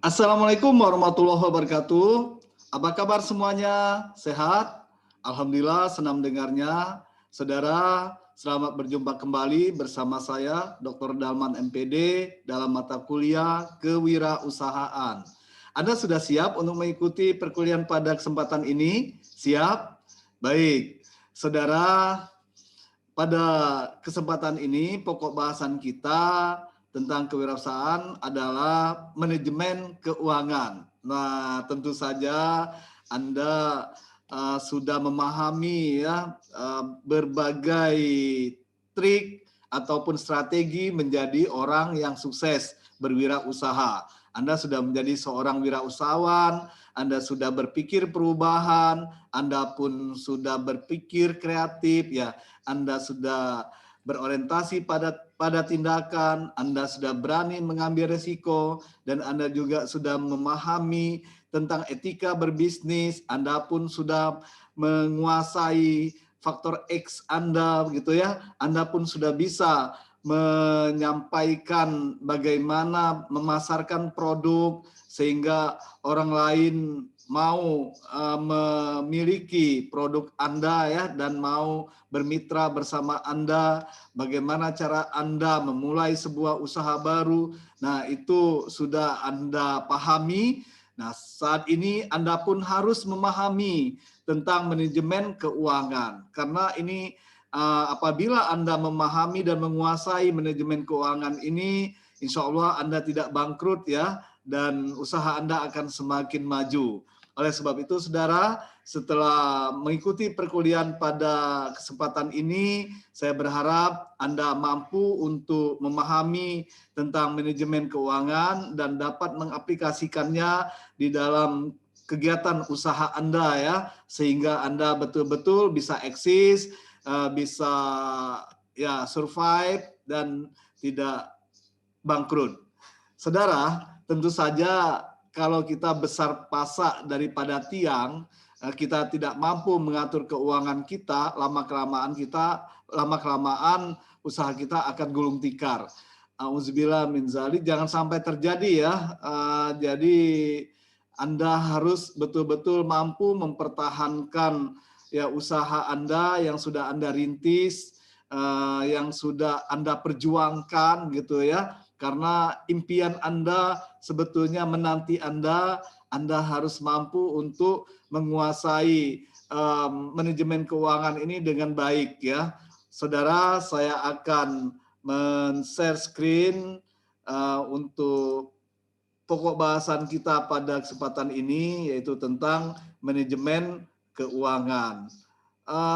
Assalamualaikum warahmatullahi wabarakatuh. Apa kabar semuanya? Sehat? Alhamdulillah, senang mendengarnya. Saudara, selamat berjumpa kembali bersama saya, Dr. Dalman MPD, dalam mata kuliah Kewirausahaan. Anda sudah siap untuk mengikuti perkuliahan pada kesempatan ini? Siap? Baik. Saudara, pada kesempatan ini pokok bahasan kita tentang kewirausahaan adalah manajemen keuangan. Nah, tentu saja Anda sudah memahami ya berbagai trik ataupun strategi menjadi orang yang sukses berwirausaha. Anda sudah menjadi seorang wirausahawan, Anda sudah berpikir perubahan, Anda pun sudah berpikir kreatif ya. Anda sudah berorientasi pada tindakan, Anda sudah berani mengambil resiko, dan Anda juga sudah memahami tentang etika berbisnis, Anda pun sudah menguasai faktor X Anda begitu ya. Anda pun sudah bisa menyampaikan bagaimana memasarkan produk sehingga orang lain mau memiliki produk Anda ya, dan mau bermitra bersama Anda, bagaimana cara Anda memulai sebuah usaha baru. Nah, itu sudah Anda pahami. Nah, saat ini Anda pun harus memahami tentang manajemen keuangan, karena ini apabila Anda memahami dan menguasai manajemen keuangan ini, insya Allah Anda tidak bangkrut ya, dan usaha Anda akan semakin maju. Oleh sebab itu, saudara, setelah mengikuti perkuliahan pada kesempatan ini, saya berharap Anda mampu untuk memahami tentang manajemen keuangan dan dapat mengaplikasikannya di dalam kegiatan usaha Anda ya, sehingga Anda betul-betul bisa eksis, bisa ya survive dan tidak bangkrut. Saudara, tentu saja kalau kita besar pasak daripada tiang, kita tidak mampu mengatur keuangan kita, lama-kelamaan usaha kita akan gulung tikar. Auzubillah min dzalik, jangan sampai terjadi ya. Jadi Anda harus betul-betul mampu mempertahankan ya usaha Anda yang sudah Anda rintis, yang sudah Anda perjuangkan gitu ya. Karena impian Anda sebetulnya menanti Anda harus mampu untuk menguasai manajemen keuangan ini dengan baik ya. Saudara, saya akan men-share screen untuk pokok bahasan kita pada kesempatan ini, yaitu tentang manajemen keuangan.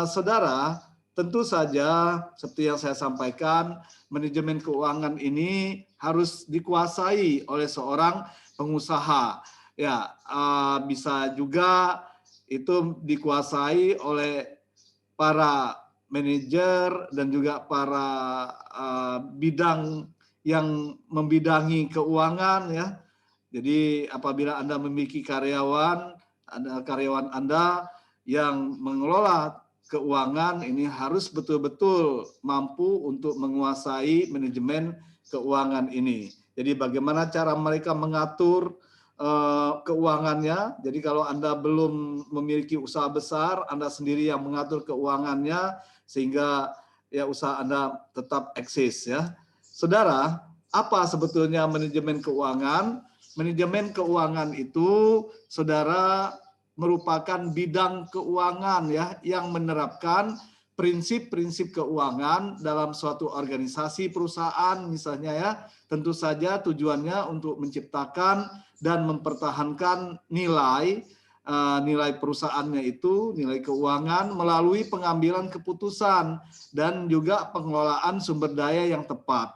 Saudara, tentu saja seperti yang saya sampaikan, manajemen keuangan ini harus dikuasai oleh seorang pengusaha. Ya, bisa juga itu dikuasai oleh para manajer dan juga para bidang yang membidangi keuangan ya. Jadi apabila Anda memiliki karyawan Anda yang mengelola keuangan, ini harus betul-betul mampu untuk menguasai manajemen keuangan ini. Jadi bagaimana cara mereka mengatur keuangannya. Jadi kalau Anda belum memiliki usaha besar, Anda sendiri yang mengatur keuangannya sehingga ya usaha Anda tetap eksis ya. Saudara, apa sebetulnya manajemen keuangan? Manajemen keuangan itu, saudara, merupakan bidang keuangan ya yang menerapkan prinsip-prinsip keuangan dalam suatu organisasi perusahaan misalnya ya. Tentu saja tujuannya untuk menciptakan dan mempertahankan nilai perusahaannya itu, nilai keuangan melalui pengambilan keputusan dan juga pengelolaan sumber daya yang tepat.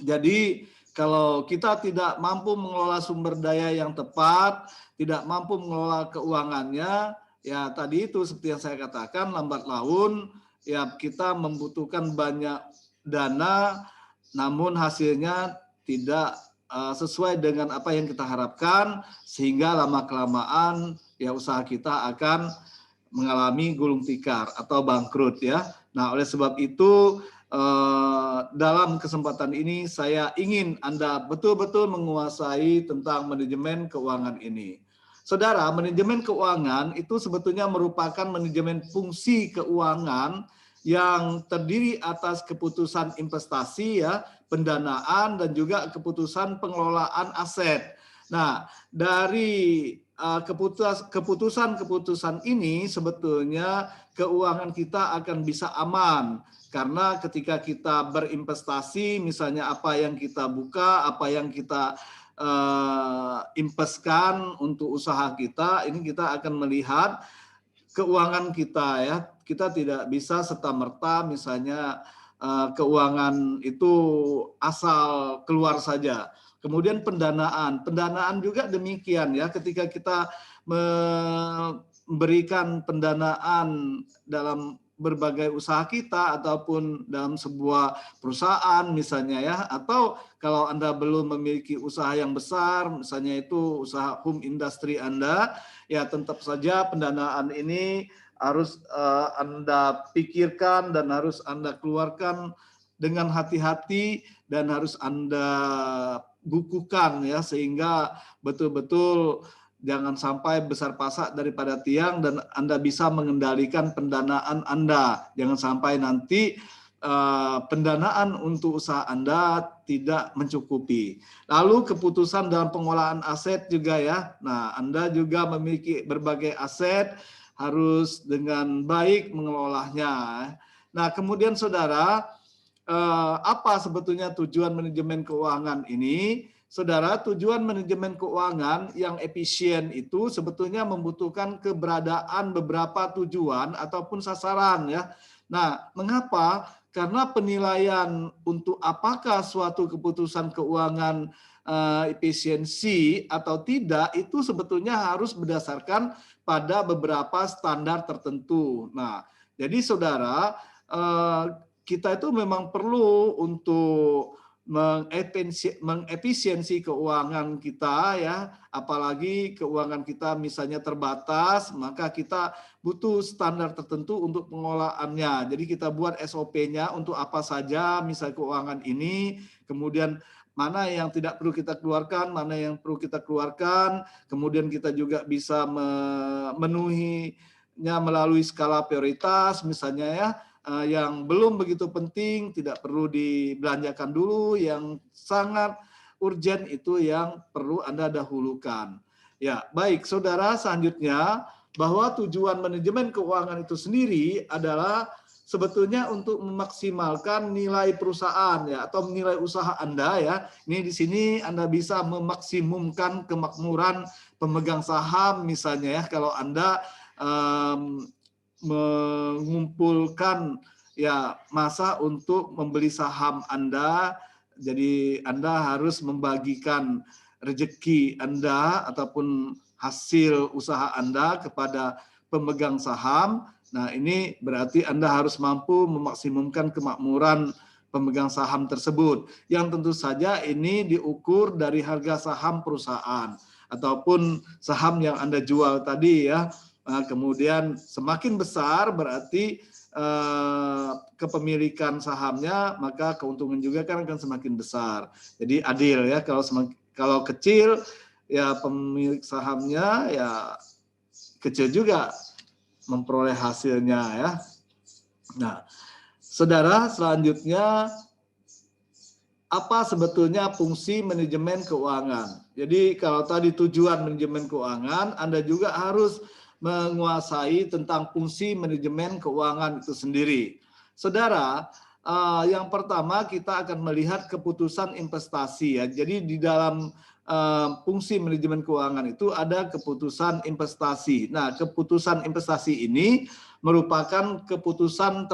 Jadi kalau kita tidak mampu mengelola sumber daya yang tepat, tidak mampu mengelola keuangannya, ya tadi itu seperti yang saya katakan, lambat laun ya kita membutuhkan banyak dana, namun hasilnya tidak sesuai dengan apa yang kita harapkan, sehingga lama-kelamaan ya usaha kita akan mengalami gulung tikar atau bangkrut ya. Nah, oleh sebab itu dalam kesempatan ini saya ingin Anda betul-betul menguasai tentang manajemen keuangan ini. Saudara, manajemen keuangan itu sebetulnya merupakan manajemen fungsi keuangan yang terdiri atas keputusan investasi, ya, pendanaan, dan juga keputusan pengelolaan aset. Nah, dari keputusan-keputusan ini sebetulnya keuangan kita akan bisa aman. Karena ketika kita berinvestasi, misalnya apa yang kita buka, apa yang kita investkan untuk usaha kita, ini kita akan melihat keuangan kita, ya. Kita tidak bisa serta-merta misalnya keuangan itu asal keluar saja. Kemudian pendanaan juga demikian, ya. Ketika kita memberikan pendanaan dalam berbagai usaha kita ataupun dalam sebuah perusahaan misalnya, ya, atau kalau Anda belum memiliki usaha yang besar, misalnya itu usaha home industry Anda, ya tetap saja pendanaan ini harus Anda pikirkan dan harus Anda keluarkan dengan hati-hati dan harus Anda bukukan, ya, sehingga betul-betul jangan sampai besar pasak daripada tiang dan Anda bisa mengendalikan pendanaan Anda. Jangan sampai nanti pendanaan untuk usaha Anda tidak mencukupi. Lalu keputusan dalam pengolahan aset juga, ya. Nah, Anda juga memiliki berbagai aset, harus dengan baik mengelolanya. Nah, kemudian saudara, apa sebetulnya tujuan manajemen keuangan ini? Saudara, tujuan manajemen keuangan yang efisien itu sebetulnya membutuhkan keberadaan beberapa tujuan ataupun sasaran, ya. Nah, mengapa? Karena penilaian untuk apakah suatu keputusan keuangan efisiensi atau tidak itu sebetulnya harus berdasarkan pada beberapa standar tertentu. Nah, jadi saudara, kita itu memang perlu untuk mengefisiensi keuangan kita, ya, apalagi keuangan kita misalnya terbatas, maka kita butuh standar tertentu untuk pengolahannya. Jadi kita buat SOP-nya untuk apa saja misal keuangan ini, kemudian mana yang tidak perlu kita keluarkan, mana yang perlu kita keluarkan, kemudian kita juga bisa memenuhinya melalui skala prioritas misalnya, ya. Yang belum begitu penting tidak perlu dibelanjakan dulu, yang sangat urgent itu yang perlu Anda dahulukan. Ya, baik saudara, selanjutnya bahwa tujuan manajemen keuangan itu sendiri adalah sebetulnya untuk memaksimalkan nilai perusahaan, ya, atau nilai usaha Anda, ya. Ini di sini Anda bisa memaksimumkan kemakmuran pemegang saham misalnya, ya, kalau Anda mengumpulkan, ya, masa untuk membeli saham Anda. Jadi Anda harus membagikan rezeki Anda ataupun hasil usaha Anda kepada pemegang saham. Nah, ini berarti Anda harus mampu memaksimumkan kemakmuran pemegang saham tersebut, yang tentu saja ini diukur dari harga saham perusahaan ataupun saham yang Anda jual tadi, ya. Nah, kemudian semakin besar berarti kepemilikan sahamnya, maka keuntungan juga kan akan semakin besar. Jadi adil, ya. Kalau kecil, ya pemilik sahamnya ya kecil juga memperoleh hasilnya, ya. Nah, saudara, selanjutnya apa sebetulnya fungsi manajemen keuangan? Jadi kalau tadi tujuan manajemen keuangan, Anda juga harus menguasai tentang fungsi manajemen keuangan itu sendiri. Saudara, yang pertama kita akan melihat keputusan investasi, ya. Jadi di dalam fungsi manajemen keuangan itu ada keputusan investasi. Nah, keputusan investasi ini merupakan keputusan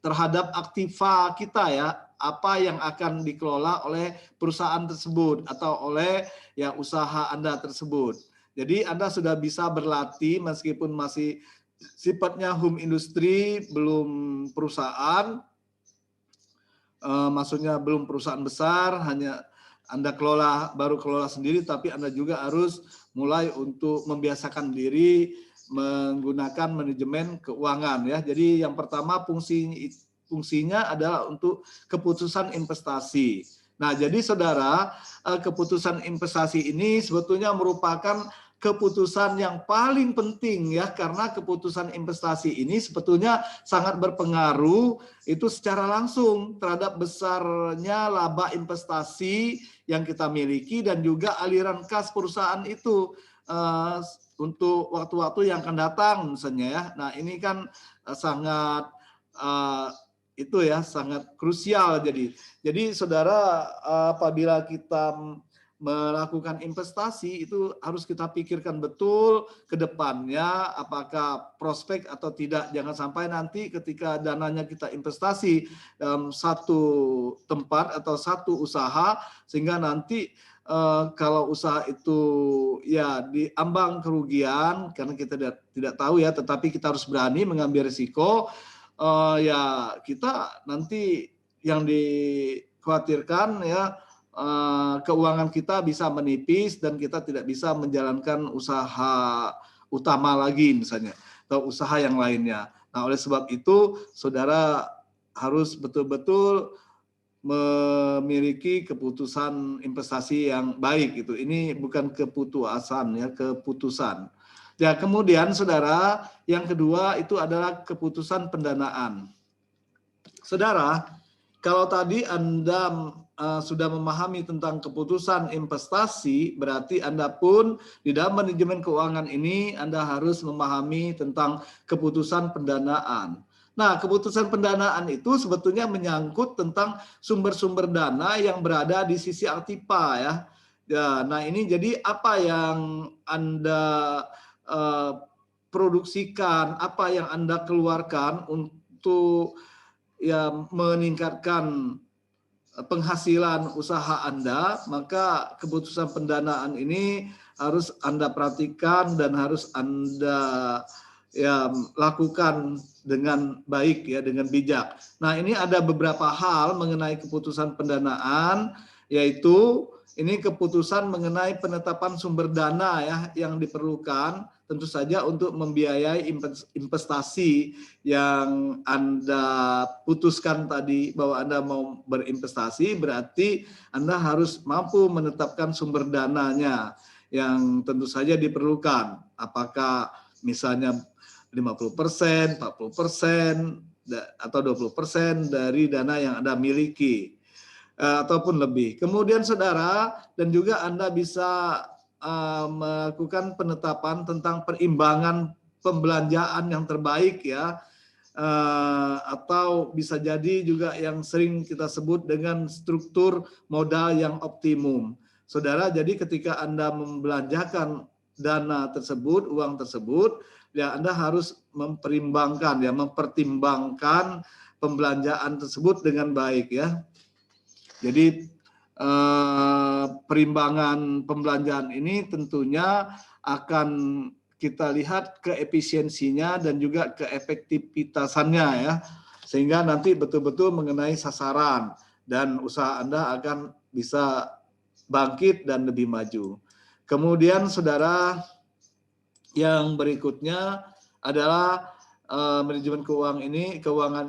terhadap aktiva kita, ya, apa yang akan dikelola oleh perusahaan tersebut atau oleh, ya, usaha Anda tersebut. Jadi Anda sudah bisa berlatih meskipun masih sifatnya home industry, belum perusahaan, maksudnya belum perusahaan besar, hanya Anda baru kelola sendiri, tapi Anda juga harus mulai untuk membiasakan diri menggunakan manajemen keuangan, ya. Jadi yang pertama fungsi fungsinya adalah untuk keputusan investasi. Nah, jadi saudara, keputusan investasi ini sebetulnya merupakan keputusan yang paling penting ya, karena keputusan investasi ini sebetulnya sangat berpengaruh itu secara langsung terhadap besarnya laba investasi yang kita miliki dan juga aliran kas perusahaan itu untuk waktu-waktu yang akan datang misalnya ya. Nah, ini kan sangat itu ya, sangat krusial. Jadi saudara, apabila kita melakukan investasi itu harus kita pikirkan betul ke depannya apakah prospek atau tidak. Jangan sampai nanti ketika dananya kita investasi dalam satu tempat atau satu usaha sehingga nanti kalau usaha itu ya diambang kerugian karena kita tidak tahu ya, tetapi kita harus berani mengambil risiko. Ya kita nanti yang dikhawatirkan ya, keuangan kita bisa menipis dan kita tidak bisa menjalankan usaha utama lagi misalnya atau usaha yang lainnya. Nah, oleh sebab itu saudara harus betul-betul memiliki keputusan investasi yang baik itu. Ini bukan keputusan ya, keputusan. Ya, kemudian saudara, yang kedua itu adalah keputusan pendanaan. Saudara, kalau tadi Anda sudah memahami tentang keputusan investasi, berarti Anda pun di dalam manajemen keuangan ini Anda harus memahami tentang keputusan pendanaan. Nah, keputusan pendanaan itu sebetulnya menyangkut tentang sumber-sumber dana yang berada di sisi Aktipa ya. Ya, nah ini jadi apa yang Anda produksikan, apa yang Anda keluarkan untuk ya meningkatkan penghasilan usaha Anda, maka keputusan pendanaan ini harus Anda perhatikan dan harus Anda ya lakukan dengan baik ya, dengan bijak. Nah, ini ada beberapa hal mengenai keputusan pendanaan, yaitu ini keputusan mengenai penetapan sumber dana ya yang diperlukan tentu saja untuk membiayai investasi yang Anda putuskan tadi bahwa Anda mau berinvestasi, berarti Anda harus mampu menetapkan sumber dananya yang tentu saja diperlukan. Apakah misalnya 50%, 40%, atau 20% dari dana yang Anda miliki, ataupun lebih. Kemudian saudara, dan juga Anda bisa melakukan penetapan tentang perimbangan pembelanjaan yang terbaik ya, atau bisa jadi juga yang sering kita sebut dengan struktur modal yang optimum. Saudara, jadi ketika Anda membelanjakan dana tersebut, uang tersebut, ya Anda harus mempertimbangkan pembelanjaan tersebut dengan baik ya. Jadi perimbangan pembelanjaan ini tentunya akan kita lihat keefisiensinya dan juga keefektivitasannya ya, sehingga nanti betul-betul mengenai sasaran dan usaha Anda akan bisa bangkit dan lebih maju. Kemudian saudara, yang berikutnya adalah manajemen keuangan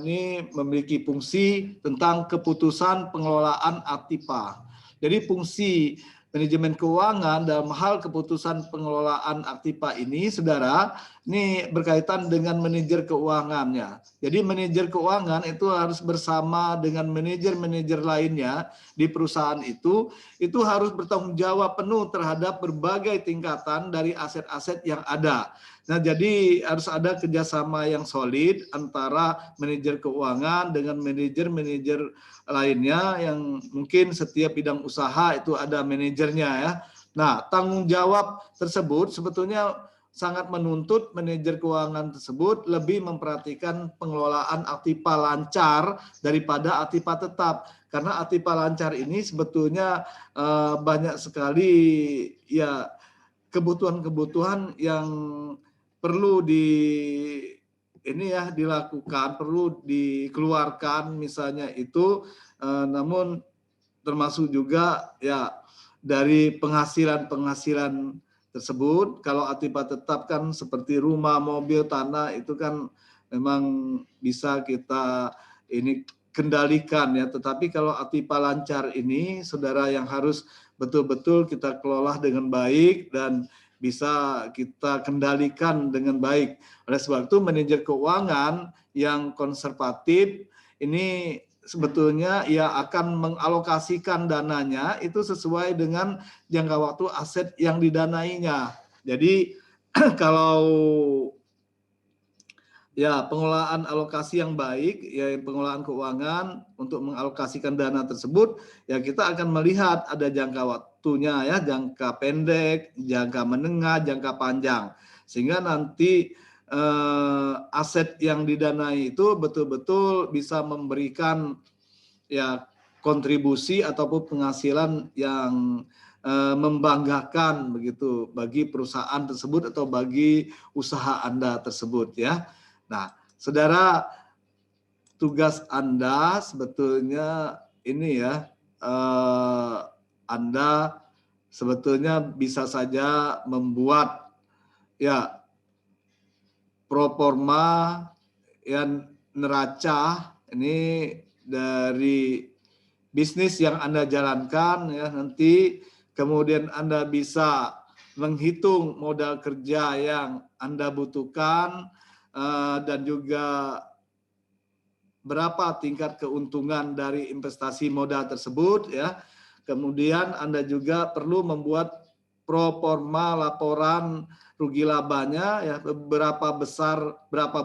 ini memiliki fungsi tentang keputusan pengelolaan Aktipa. Jadi fungsi manajemen keuangan dalam hal keputusan pengelolaan Aktipa ini, saudara, ini berkaitan dengan manajer keuangannya. Jadi manajer keuangan itu harus bersama dengan manajer-manajer lainnya di perusahaan itu harus bertanggung jawab penuh terhadap berbagai tingkatan dari aset-aset yang ada. Nah, jadi harus ada kerjasama yang solid antara manajer keuangan dengan manajer-manajer lainnya yang mungkin setiap bidang usaha itu ada manajernya ya. Nah, tanggung jawab tersebut sebetulnya sangat menuntut manajer keuangan tersebut lebih memperhatikan pengelolaan Aktipa lancar daripada Aktipa tetap. Karena Aktipa lancar ini sebetulnya banyak sekali ya kebutuhan-kebutuhan yang perlu dilakukan, perlu dikeluarkan misalnya itu, namun termasuk juga ya dari penghasilan tersebut. Kalau Aktipa tetap kan seperti rumah, mobil, tanah itu kan memang bisa kita ini kendalikan ya. Tetapi kalau Atipa lancar ini, saudara, yang harus betul-betul kita kelola dengan baik dan bisa kita kendalikan dengan baik. Oleh sebab itu manajer keuangan yang konservatif ini sebetulnya ia akan mengalokasikan dananya itu sesuai dengan jangka waktu aset yang didanainya. Jadi kalau ya pengelolaan alokasi yang baik, ya pengelolaan keuangan untuk mengalokasikan dana tersebut, ya kita akan melihat ada jangka waktunya ya, jangka pendek, jangka menengah, jangka panjang. Sehingga nanti aset yang didanai itu betul-betul bisa memberikan ya kontribusi ataupun penghasilan yang membanggakan begitu bagi perusahaan tersebut atau bagi usaha Anda tersebut ya. Nah, saudara, tugas Anda sebetulnya ini ya, Anda sebetulnya bisa saja membuat ya proforma yang neraca ini dari bisnis yang Anda jalankan ya, nanti kemudian Anda bisa menghitung modal kerja yang Anda butuhkan dan juga berapa tingkat keuntungan dari investasi modal tersebut ya. Kemudian Anda juga perlu membuat proforma laporan rugi labanya ya, berapa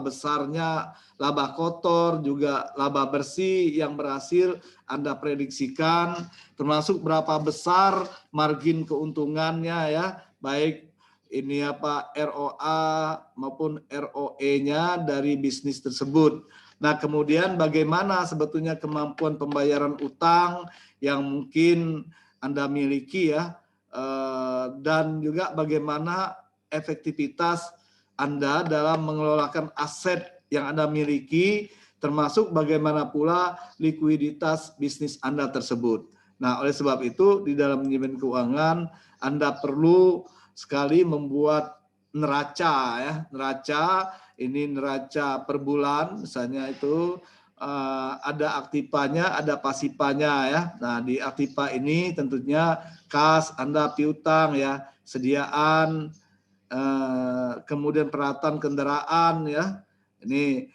besarnya laba kotor, juga laba bersih yang berhasil Anda prediksikan, termasuk berapa besar margin keuntungannya ya, baik ini apa ROA maupun ROE-nya dari bisnis tersebut. Nah, kemudian bagaimana sebetulnya kemampuan pembayaran utang yang mungkin Anda miliki ya, dan juga bagaimana efektivitas Anda dalam mengelolakan aset yang Anda miliki, termasuk bagaimana pula likuiditas bisnis Anda tersebut. Nah, oleh sebab itu di dalam manajemen keuangan Anda perlu sekali membuat neraca ya, neraca ini neraca per bulan misalnya itu ada aktifanya, ada pasifanya ya. Nah, di aktiva ini tentunya kas Anda piutang ya, sediaan, kemudian peralatan kendaraan ya. Ini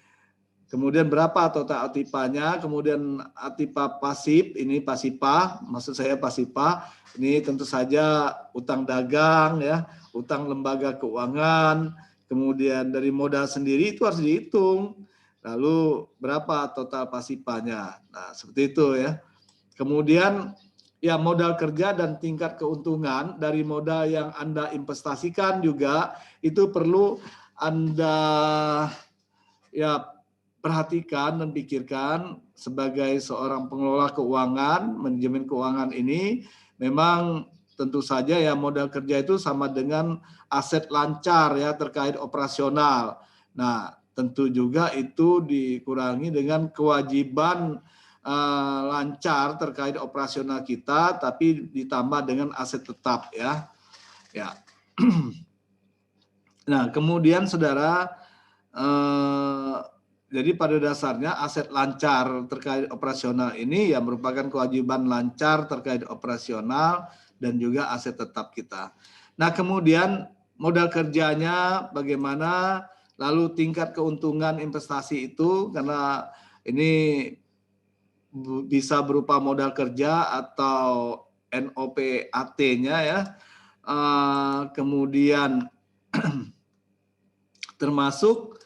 kemudian berapa total aktifanya, kemudian aktiva pasif, ini pasipa, maksud saya pasipa, ini tentu saja utang dagang ya, utang lembaga keuangan, kemudian dari modal sendiri itu harus dihitung. Lalu berapa total pasifanya. Nah, seperti itu ya. Kemudian ya modal kerja dan tingkat keuntungan dari modal yang Anda investasikan juga itu perlu Anda ya perhatikan dan pikirkan sebagai seorang pengelola keuangan. Manajemen keuangan ini memang tentu saja ya modal kerja itu sama dengan aset lancar ya terkait operasional. Nah, tentu juga itu dikurangi dengan kewajiban lancar terkait operasional kita, tapi ditambah dengan aset tetap ya. Ya. Nah, kemudian saudara, jadi pada dasarnya aset lancar terkait operasional ini ya merupakan kewajiban lancar terkait operasional dan juga aset tetap kita. Nah, kemudian modal kerjanya bagaimana, lalu tingkat keuntungan investasi itu, karena ini bisa berupa modal kerja atau NOPAT-nya ya. Kemudian termasuk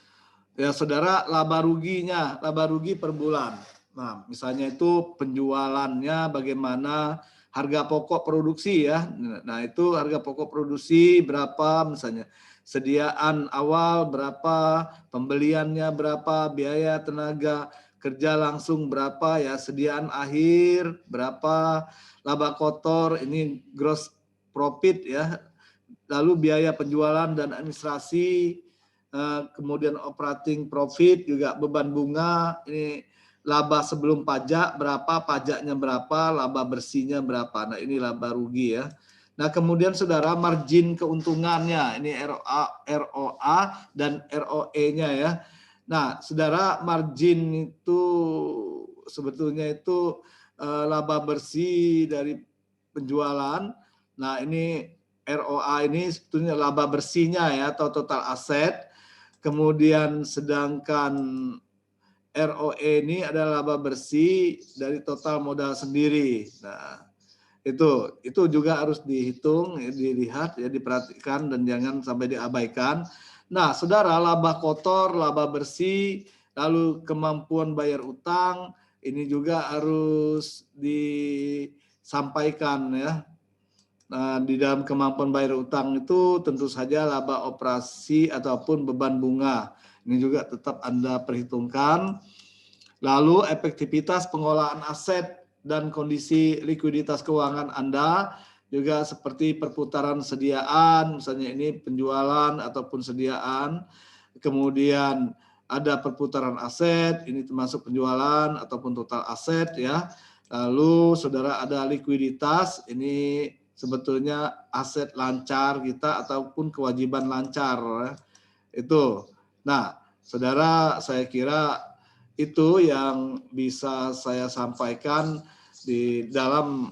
ya saudara laba ruginya, laba rugi per bulan. Nah, misalnya itu penjualannya bagaimana, harga pokok produksi ya. Nah, itu harga pokok produksi berapa misalnya. Sediaan awal berapa, pembeliannya berapa, biaya tenaga kerja langsung berapa ya, sediaan akhir berapa, laba kotor ini gross profit ya. Lalu biaya penjualan dan administrasi, kemudian operating profit juga beban bunga, ini laba sebelum pajak berapa, pajaknya berapa, laba bersihnya berapa. Nah, ini laba rugi ya. Nah, kemudian saudara margin keuntungannya, ini ROA dan ROE-nya ya. Nah, saudara, margin itu sebetulnya itu laba bersih dari penjualan. Nah, ini ROA ini sebetulnya laba bersihnya ya, atau total aset. Kemudian sedangkan ROE ini adalah laba bersih dari total modal sendiri. Nah, itu juga harus dihitung, dilihat, ya, diperhatikan dan jangan sampai diabaikan. Nah, saudara, laba kotor, laba bersih, lalu kemampuan bayar utang, ini juga harus disampaikan ya. Nah, di dalam kemampuan bayar utang itu tentu saja laba operasi ataupun beban bunga. Ini juga tetap Anda perhitungkan. Lalu efektivitas pengolahan aset dan kondisi likuiditas keuangan Anda juga seperti perputaran sediaan, misalnya ini penjualan ataupun sediaan. Kemudian ada perputaran aset, ini termasuk penjualan ataupun total aset ya. Lalu saudara ada likuiditas, ini sebetulnya aset lancar kita ataupun kewajiban lancar ya. Itu. Nah, saudara, saya kira itu yang bisa saya sampaikan di dalam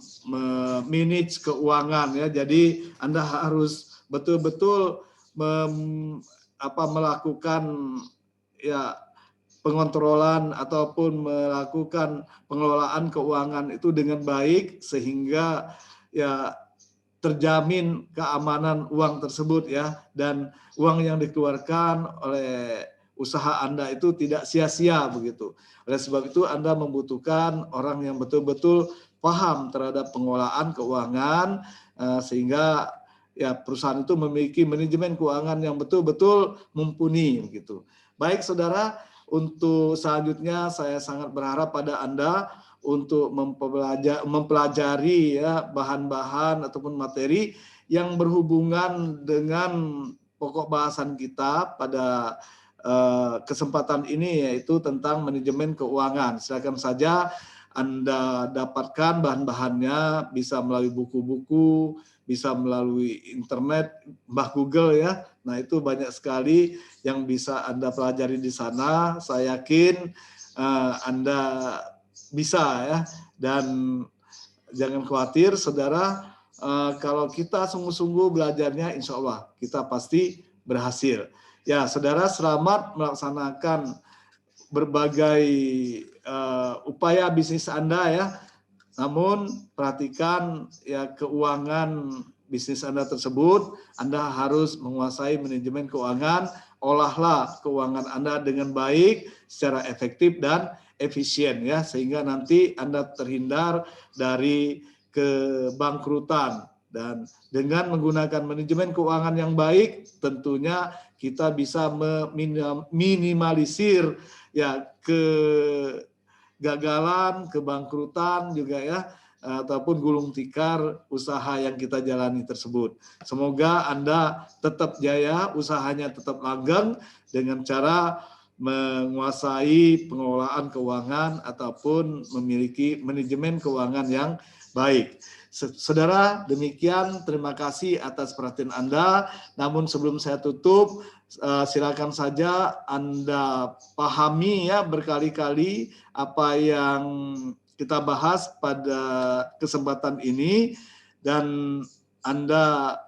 manage keuangan ya. Jadi Anda harus betul-betul melakukan ya pengontrolan ataupun melakukan pengelolaan keuangan itu dengan baik sehingga ya terjamin keamanan uang tersebut ya, dan uang yang dikeluarkan oleh usaha Anda itu tidak sia-sia begitu. Oleh sebab itu Anda membutuhkan orang yang betul-betul paham terhadap pengelolaan keuangan sehingga ya perusahaan itu memiliki manajemen keuangan yang betul-betul mumpuni begitu. Baik saudara, untuk selanjutnya saya sangat berharap pada Anda untuk mempelajari ya bahan-bahan ataupun materi yang berhubungan dengan pokok bahasan kita pada kesempatan ini, yaitu tentang manajemen keuangan. Silakan saja Anda dapatkan bahan-bahannya, bisa melalui buku-buku, bisa melalui internet, Mbah Google ya. Nah, itu banyak sekali yang bisa Anda pelajari di sana. Saya yakin Anda bisa ya, dan jangan khawatir saudara, kalau kita sungguh-sungguh belajarnya insya Allah kita pasti berhasil. Ya saudara, selamat melaksanakan berbagai upaya bisnis Anda ya. Namun perhatikan ya keuangan bisnis Anda tersebut, Anda harus menguasai manajemen keuangan, olahlah keuangan Anda dengan baik, secara efektif dan efisien ya, sehingga nanti Anda terhindar dari kebangkrutan. Dan dengan menggunakan manajemen keuangan yang baik, tentunya kita bisa meminimalisir ya kegagalan, kebangkrutan juga ya, ataupun gulung tikar usaha yang kita jalani tersebut. Semoga Anda tetap jaya, usahanya tetap langgeng dengan cara menguasai pengelolaan keuangan ataupun memiliki manajemen keuangan yang baik. Saudara, demikian, terima kasih atas perhatian Anda. Namun sebelum saya tutup, silakan saja Anda pahami ya berkali-kali apa yang kita bahas pada kesempatan ini, dan Anda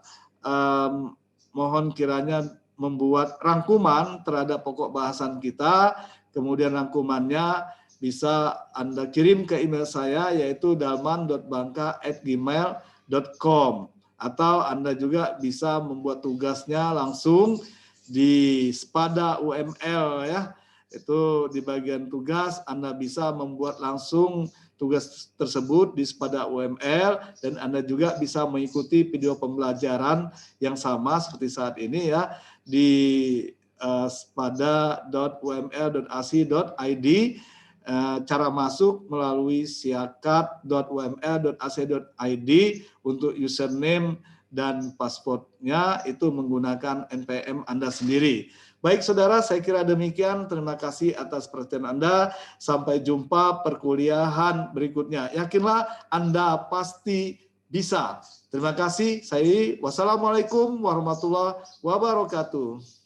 mohon kiranya membuat rangkuman terhadap pokok bahasan kita, kemudian rangkumannya bisa Anda kirim ke email saya, yaitu dalman.bangka@gmail.com, atau Anda juga bisa membuat tugasnya langsung di Spada UML ya. Itu di bagian tugas Anda bisa membuat langsung tugas tersebut di Spada UML, dan Anda juga bisa mengikuti video pembelajaran yang sama seperti saat ini ya di spada.uml.ac.id. Cara masuk melalui siakat.uml.ac.id untuk username dan passwordnya itu menggunakan NPM Anda sendiri. Baik saudara, saya kira demikian. Terima kasih atas perhatian Anda. Sampai jumpa perkuliahan berikutnya. Yakinlah Anda pasti bisa. Terima kasih. Wassalamualaikum warahmatullahi wabarakatuh.